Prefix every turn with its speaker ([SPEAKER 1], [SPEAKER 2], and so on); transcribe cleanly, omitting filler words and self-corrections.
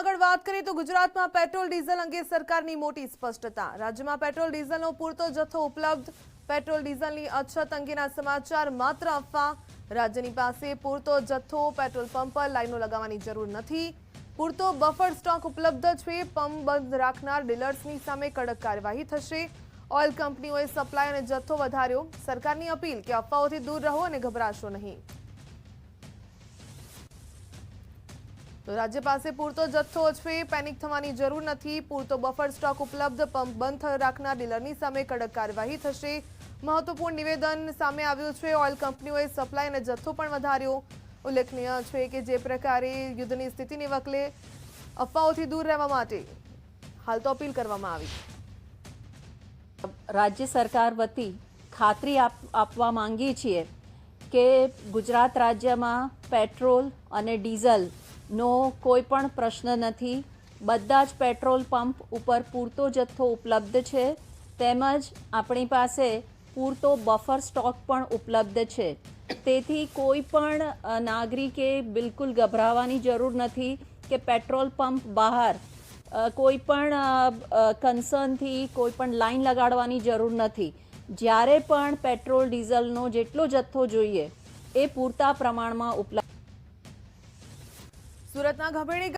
[SPEAKER 1] આગળ વાત કરીએ તો ગુજરાતમાં પેટ્રોલ ડીઝલ અંગે સરકારની મોટી સ્પષ્ટતા। રાજ્યમાં પેટ્રોલ ડીઝલનો પૂરતો જથ્થો ઉપલબ્ધ। પેટ્રોલ ડીઝલની અછત અંગેના સમાચાર માત્ર અફવા। રાજ્યની પાસે પૂરતો જથ્થો, પેટ્રોલ પંપ પર લાઈનો લગાવવાની જરૂર નથી। પૂરતો બફર સ્ટોક ઉપલબ્ધ છે। પંપ બંધ રાખનાર ડીલર્સની સામે કડક કાર્યવાહી થશે। ઓઇલ કંપનીઓએ સપ્લાય અને જથ્થો વધાર્યો। સરકારની અપીલ કે અફવાઓથી દૂર રહો અને ગભરાશો નહીં। તો રાજ્ય પાસે પૂરતો જથ્થો છે, પેનિક થવાની જરૂર નથી। પૂરતો બફર સ્ટોક ઉપલબ્ધ। પંપ બંધ રાખનાર ડીલરની સામે કડક કાર્યવાહી થશે। મહત્વપૂર્ણ નિવેદન સામે આવ્યું છે। ઓઇલ કંપનીઓએ સપ્લાય અને જથ્થો પણ વધાર્યો। ઉલ્લેખનીય છે કે જે પ્રકારે યુદ્ધની સ્થિતિને વકલે અફવાઓથી દૂર રહેવા માટે હાલ તો અપીલ કરવામાં આવી।
[SPEAKER 2] રાજ્ય સરકાર વતી ખાતરી આપવા માંગીએ છીએ કે ગુજરાત રાજ્યમાં પેટ્રોલ અને ડીઝલનો કોઈ પણ પ્રશ્ન નથી। બધા જ પેટ્રોલ પંપ ઉપર પૂરતો જથ્થો ઉપલબ્ધ છે, તેમજ આપણી પાસે પૂરતો બફર સ્ટોક પણ ઉપલબ્ધ છે। તેથી કોઈ પણ નાગરિકે બિલકુલ ગભરાવાની જરૂર નથી કે પેટ્રોલ પંપ બહાર કોઈ પણ કન્સર્નથી કોઈ પણ લાઈન લગાડવાની જરૂર નથી। જ્યારે પણ પેટ્રોલ ડીઝલનો જેટલો જથ્થો જોઈએ એ પૂરતા પ્રમાણમાં ઉપલબ્ધ।
[SPEAKER 1] સુરતના ગભેડી